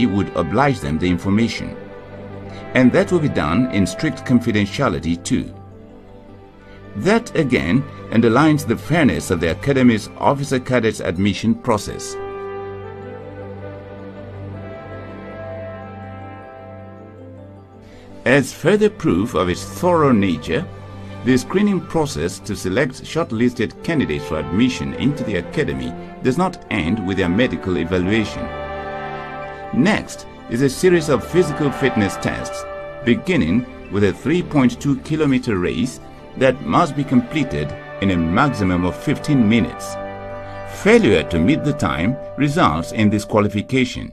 would oblige them the information, and that will be done in strict confidentiality too. That again underlines the fairness of the Academy's officer cadets admission process. As further proof of its thorough nature, the screening process to select shortlisted candidates for admission into the Academy does not end with their medical evaluation. Next is a series of physical fitness tests, beginning with a 3.2-kilometer race that must be completed in a maximum of 15 minutes. Failure to meet the time results in disqualification.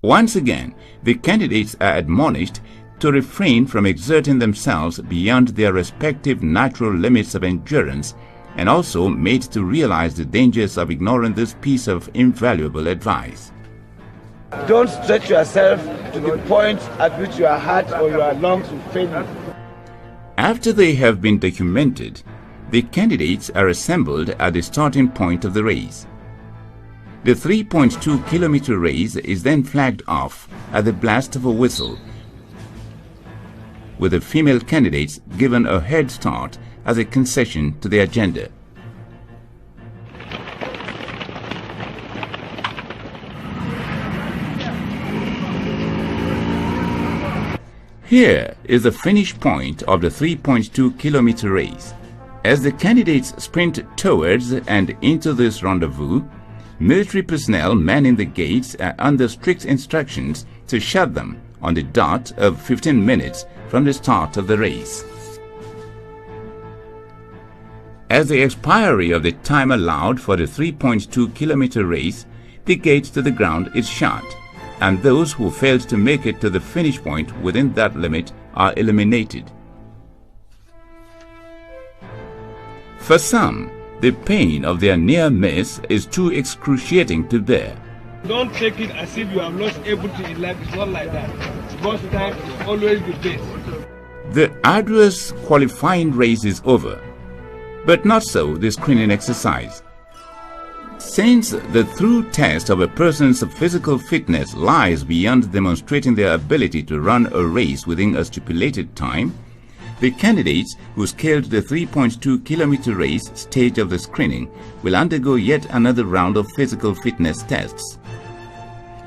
Once again, the candidates are admonished to refrain from exerting themselves beyond their respective natural limits of endurance, and also made to realize the dangers of ignoring this piece of invaluable advice. Don't stretch yourself to the point at which your heart or your lungs will fail you. After they have been documented, the candidates are assembled at the starting point of the race. The 3.2-kilometer race is then flagged off at the blast of a whistle, with the female candidates given a head start as a concession to the agenda. Here is the finish point of the 3.2-kilometer race. As the candidates sprint towards and into this rendezvous, military personnel manning the gates are under strict instructions to shut them on the dot of 15 minutes from the start of the race. As the expiry of the time allowed for the 3.2-kilometer race, the gate to the ground is shut, and those who failed to make it to the finish point within that limit are eliminated. For some, the pain of their near miss is too excruciating to bear. Don't take it as if you have lost everything in life. It's not like that. First time is always the best. The arduous qualifying race is over, but not so the screening exercise. Since the through test of a person's physical fitness lies beyond demonstrating their ability to run a race within a stipulated time, the candidates who scaled the 3.2-kilometer race stage of the screening will undergo yet another round of physical fitness tests.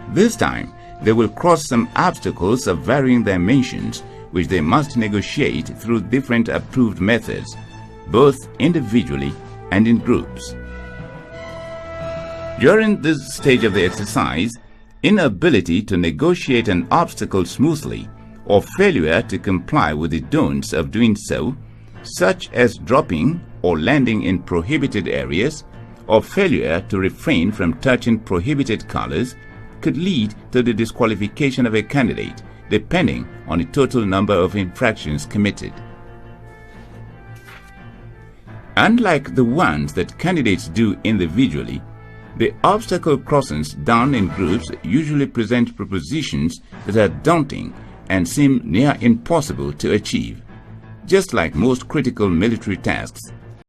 This time, they will cross some obstacles of varying dimensions, which they must negotiate through different approved methods, both individually and in groups. During this stage of the exercise, inability to negotiate an obstacle smoothly or failure to comply with the don'ts of doing so, such as dropping or landing in prohibited areas, or failure to refrain from touching prohibited colors, could lead to the disqualification of a candidate, depending on the total number of infractions committed. Unlike the ones that candidates do individually, the obstacle crossings done in groups usually present propositions that are daunting and seem near impossible to achieve. Just like most critical military tasks,